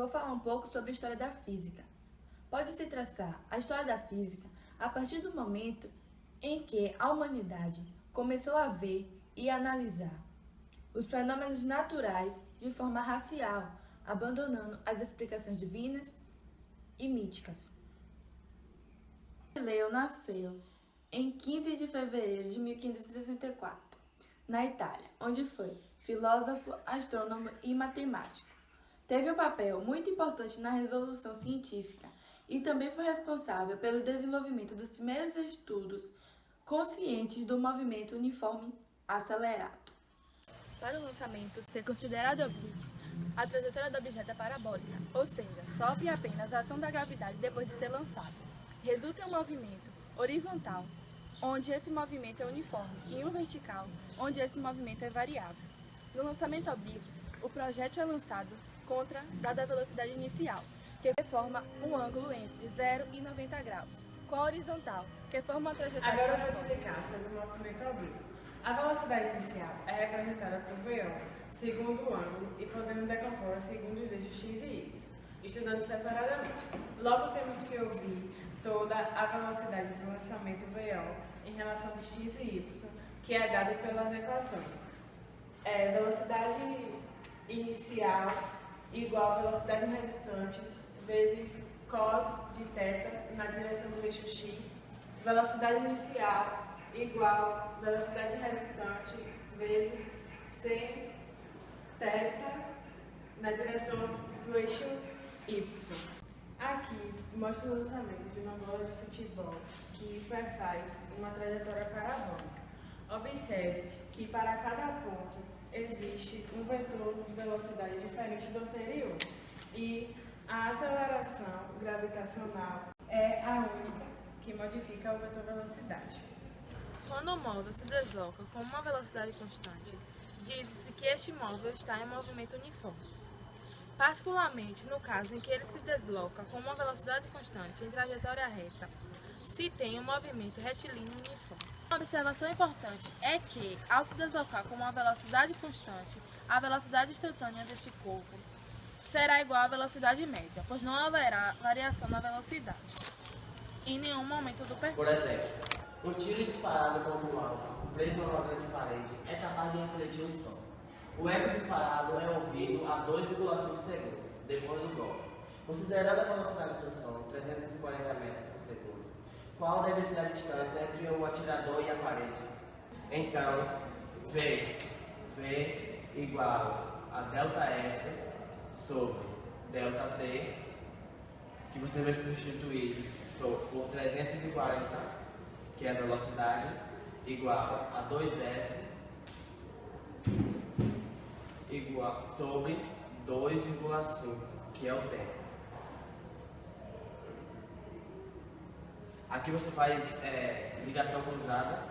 vou falar um pouco sobre a história da física. Pode-se traçar a história da física a partir do momento em que a humanidade começou a ver e analisar os fenômenos naturais de forma racial, abandonando as explicações divinas e míticas. Galileu nasceu em 15 de fevereiro de 1564, na Itália, onde foi filósofo, astrônomo e matemático. Teve um papel muito importante na resolução científica e também foi responsável pelo desenvolvimento dos primeiros estudos conscientes do movimento uniforme acelerado. Para o lançamento ser considerado oblíquo, a trajetória do objeto é parabólica, ou seja, sofre apenas a ação da gravidade depois de ser lançado. Resulta em um movimento horizontal, onde esse movimento é uniforme, e um vertical, onde esse movimento é variável. No lançamento oblíquo, o projétil é lançado contra dada a velocidade inicial, que forma um ângulo entre 0 e 90 graus, com a horizontal, que forma uma trajetória... Agora eu vou explicar sobre o movimento oblíquo. A velocidade inicial é representada por VO, segundo o ângulo, e podemos decompor segundo os eixos x e y, estudando separadamente. Logo temos que ouvir toda a velocidade do lançamento VO em relação de x e y, que é dado pelas equações. Velocidade inicial igual a velocidade resultante vezes cos de θ na direção do eixo x, velocidade inicial igual a velocidade resultante vezes sem θ na direção do eixo y. Aqui mostra o lançamento de uma bola de futebol que perfaz uma trajetória parabólica. Observe que para cada ponto existe um vetor de velocidade diferente do anterior e a aceleração gravitacional é a única que modifica o vetor velocidade. Quando o móvel se desloca com uma velocidade constante, diz-se que este móvel está em movimento uniforme. Particularmente no caso em que ele se desloca com uma velocidade constante em trajetória reta, se tem um movimento retilíneo uniforme. Uma observação importante é que, ao se deslocar com uma velocidade constante, a velocidade instantânea deste corpo será igual à velocidade média, pois não haverá variação na velocidade em nenhum momento do percurso. Por exemplo, um tiro disparado contra um alvo preso a uma grande parede é capaz de refletir o som. O eco disparado é ouvido a 2,5 segundos depois do golpe. Considerando a velocidade do som, 340 metros por segundo, qual deve ser a distância entre o atirador e a parede? Então, V igual a ΔS sobre ΔT, que você vai substituir por 340, que é a velocidade, igual a 2S igual sobre 2,5, que é o tempo. Aqui você faz ligação cruzada,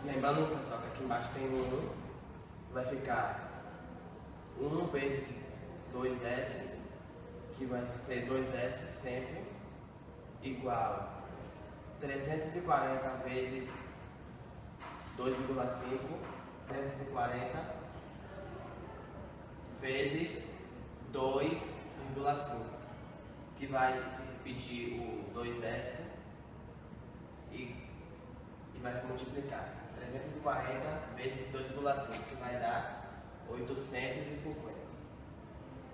lembrando, pessoal, que aqui embaixo tem um 1, vai ficar 1 vezes 2S, que vai ser 2S sempre, igual 340 vezes 2,5, 340 vezes 2,5, que vai repetir o 2S e vai multiplicar 340 vezes 2,5, que vai dar 850.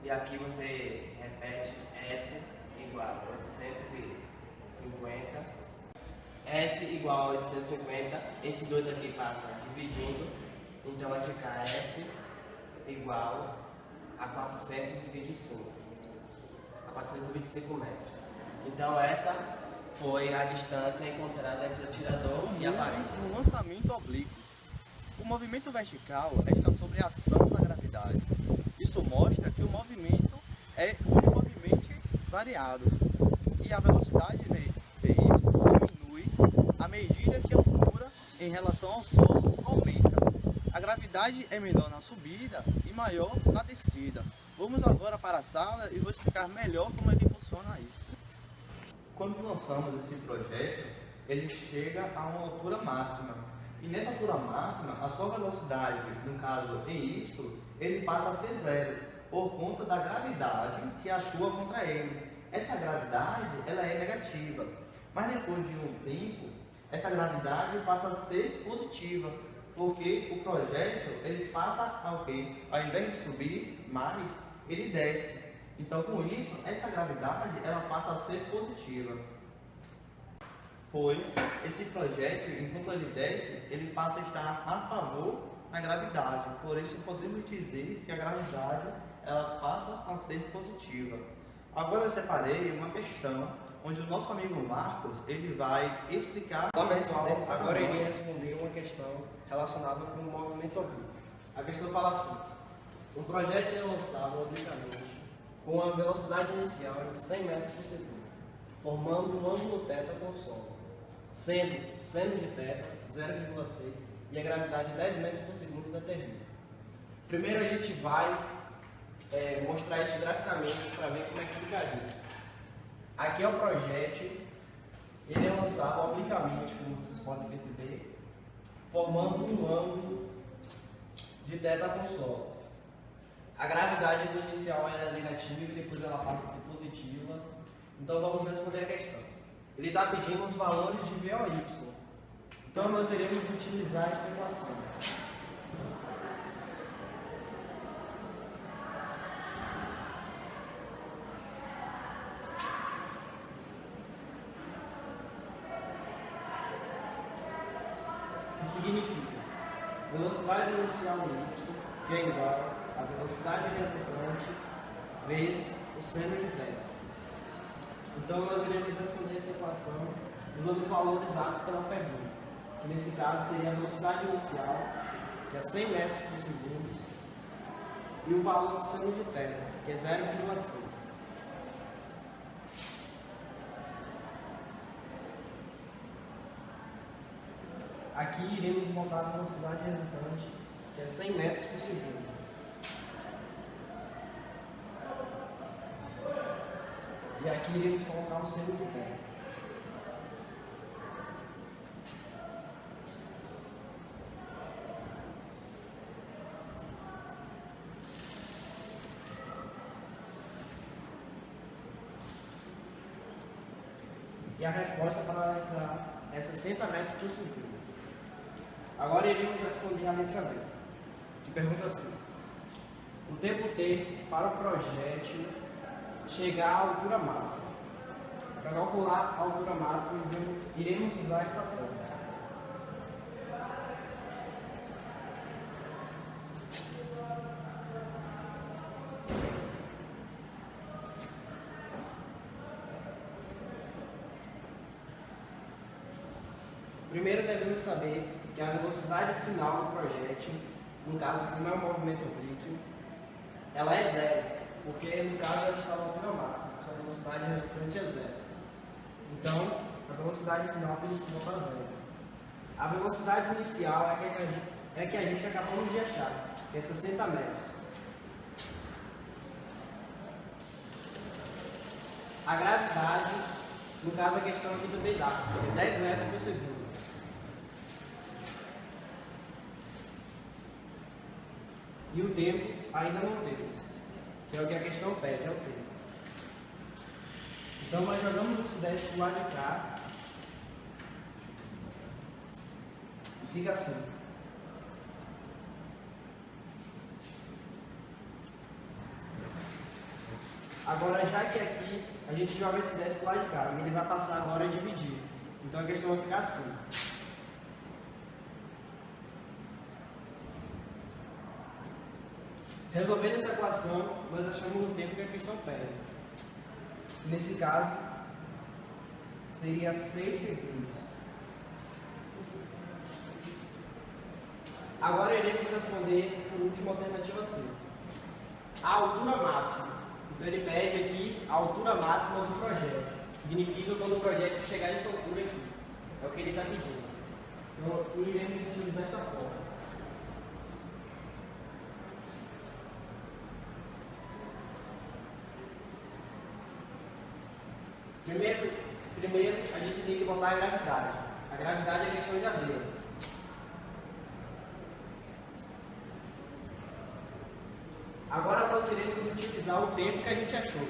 E aqui você repete S igual a 850, S igual a 850, esse 2 aqui passa dividindo, então vai ficar S igual a 425 metros. Então essa foi a distância encontrada entre o atirador e a parede. No lançamento oblíquo, o movimento vertical está sob a ação da gravidade. Isso mostra que o movimento é uniformemente variado e a velocidade VY diminui à medida que a altura em relação ao solo aumenta. A gravidade é menor na subida e maior na descida. Vamos agora para a sala e vou explicar melhor como é que funciona isso. Quando lançamos esse projeto, ele chega a uma altura máxima. E nessa altura máxima, a sua velocidade, no caso em Y, ele passa a ser zero. por conta da gravidade que atua contra ele. Essa gravidade, ela é negativa, mas depois de um tempo, essa gravidade passa a ser positiva, porque o projétil ele passa a o quê? Ao invés de subir mais, ele desce. Então, com isso, essa gravidade ela passa a ser positiva. Pois esse projétil, enquanto ele desce, ele passa a estar a favor da gravidade. Por isso, podemos dizer que a gravidade ela passa a ser positiva. Agora eu separei uma questão onde o nosso amigo Marcos ele vai explicar. Olá pessoal, agora eu irei responder uma questão relacionada com o movimento oblíquo. A questão fala assim: um projétil é lançado obliquamente com a velocidade inicial de 100 metros por segundo, formando um ângulo θ com o solo, sendo seno de θ 0,6 e a gravidade 10 metros por segundo determina. Primeiro a gente vai mostrar isso graficamente para ver como é que ficaria. Aqui é o projétil, ele é lançado obliquamente, como vocês podem perceber, formando um ângulo de θ com o solo. A gravidade do inicial era negativa e depois ela passa a ser positiva. Então vamos responder a questão. Ele está pedindo os valores de V ou Y. Então nós iremos utilizar esta equação. Que significa velocidade inicial y, que é igual a velocidade resultante vezes o seno de θ. Então nós iremos responder essa equação usando os valores dados pela pergunta, que nesse caso seria a velocidade inicial, que é 100 metros por segundo, e o valor do seno de θ, que é 0,6. Aqui iremos botar a velocidade resultante, que é 100 metros por segundo. E aqui iremos colocar o seno de θ. E a resposta para a letra A é 60 metros por segundo. Agora iremos responder a letra B, que pergunta assim: o tempo T para o projétil chegar à altura máxima. Para calcular a altura máxima, iremos usar esta fórmula. Primeiro devemos saber que a velocidade final do projétil, no caso como é um movimento oblíquo, ela é zero, porque no caso ela está na altura máxima, sua velocidade resultante é zero. Então, a velocidade final temos que botar zero. A velocidade inicial é que a gente acabamos de achar, que é 60 metros. A gravidade, no caso a questão aqui também dá, é 10 metros por segundo. E o tempo ainda não temos, que é o que a questão pede, é o tempo. Então nós jogamos o sudeste para o lado de cá e fica assim. Agora já que aqui a gente joga esse 10 para o lado de cá e ele vai passar agora a dividir. Então a questão vai ficar assim. Resolvendo essa equação, nós achamos o tempo que a questão pede. Nesse caso, seria 6 segundos. Agora iremos responder por última alternativa C. A altura máxima. Então ele pede aqui a altura máxima do projétil. Significa quando o projétil chegar a essa altura aqui. É o que ele está pedindo. Então iremos utilizar essa forma. Primeiro, a gente tem que botar a gravidade. A gravidade é a questão de abrir. Agora nós iremos utilizar o tempo que a gente achou,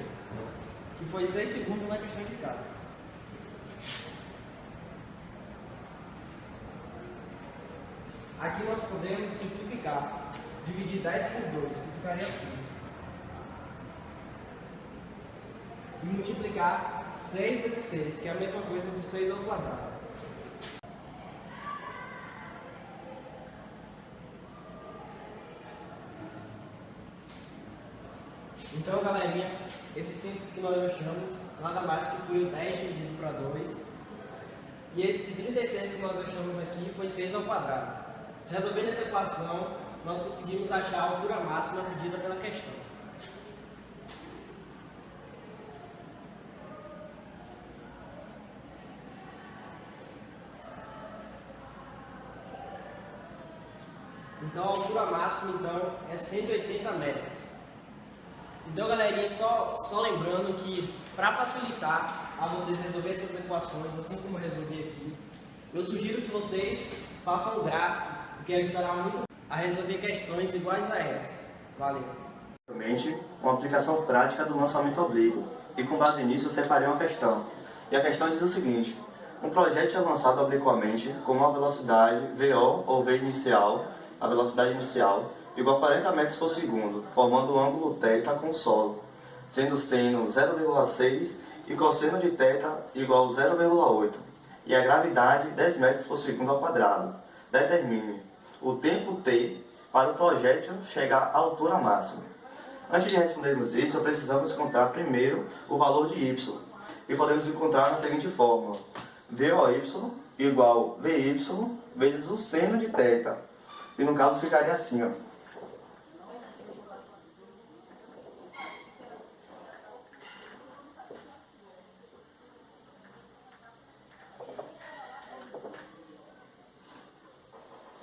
que foi 6 segundos na questão de cada. Aqui nós podemos simplificar, dividir 10 por 2, que ficaria assim. E multiplicar 6 vezes 6, que é a mesma coisa de 6 ao quadrado. Então, galerinha, esse 5 que nós achamos, nada mais que foi o 10 dividido para 2. E esse 36 que nós achamos aqui foi 6 ao quadrado. Resolvendo essa equação, nós conseguimos achar a altura máxima medida pela questão. Então, a altura máxima é 180 metros. Então, galerinha, só lembrando que para facilitar a vocês resolver essas equações, assim como eu resolvi aqui, eu sugiro que vocês façam um gráfico, o que ajudará muito a resolver questões iguais a essas. Valeu! Uma aplicação prática do lançamento oblíquo, e com base nisso eu separei uma questão. E a questão diz o seguinte: um projétil é lançado obliquamente com uma velocidade VO ou V inicial, a velocidade inicial, igual a 40 metros por segundo, formando um ângulo θ com o solo, sendo seno 0,6 e cosseno de θ igual a 0,8, e a gravidade 10 metros por segundo ao quadrado. Determine o tempo t para o projétil chegar à altura máxima. Antes de respondermos isso, precisamos encontrar primeiro o valor de y, e podemos encontrar na seguinte fórmula: VOY igual VY vezes o seno de θ, e no caso ficaria assim, ó.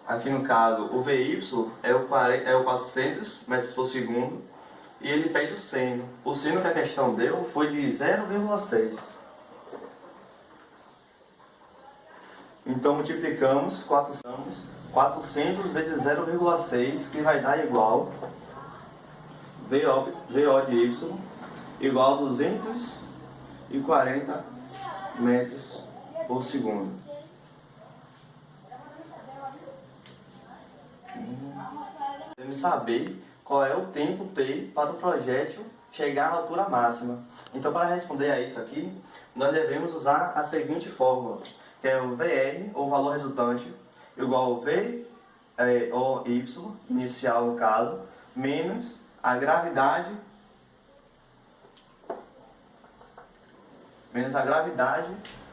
Aqui no caso, o VY é o 400 metros por segundo e ele pede o seno. O seno que a questão deu foi de 0,6. Então multiplicamos 400 vezes 0,6, que vai dar igual VO de Y igual a 240 metros por segundo. Devemos saber qual é o tempo t para o projétil chegar à altura máxima. Então, para responder a isso aqui, nós devemos usar a seguinte fórmula, que é o VR, ou valor resultante, igual ao V ou Y, inicial no caso, menos a gravidade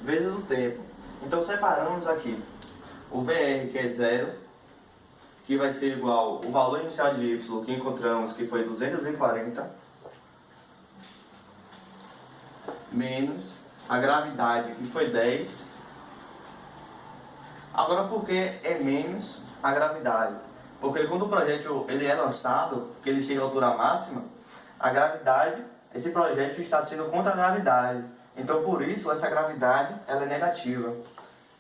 vezes o tempo. Então, separamos aqui o VR, que é 0, que vai ser igual o valor inicial de y que encontramos, que foi 240, menos a gravidade, que foi 10. Agora, por que é menos a gravidade? Porque quando o projétil ele é lançado, que ele chega à altura máxima, a gravidade, esse projétil está sendo contra a gravidade. Então, por isso, essa gravidade ela é negativa.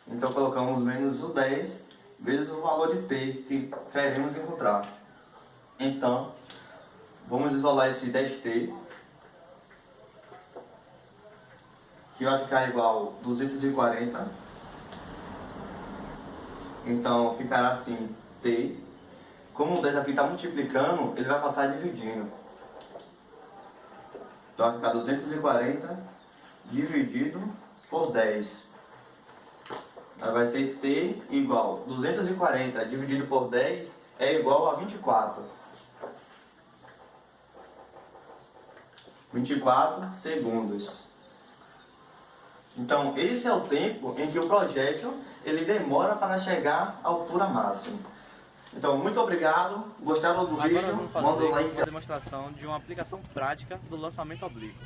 Então, colocamos menos o 10 vezes o valor de t que queremos encontrar. Então, vamos isolar esse 10t, que vai ficar igual a 240. Então, ficará assim, t. Como o 10 aqui está multiplicando, ele vai passar dividindo. Então, vai ficar 240 dividido por 10. Vai ser t igual 240 dividido por 10 é igual a 24. 24 segundos. Então, esse é o tempo em que o projétil ele demora para chegar à altura máxima. Então, muito obrigado. Gostaram do vídeo? Agora vamos fazer Manda um like. uma demonstração de uma aplicação prática do lançamento oblíquo.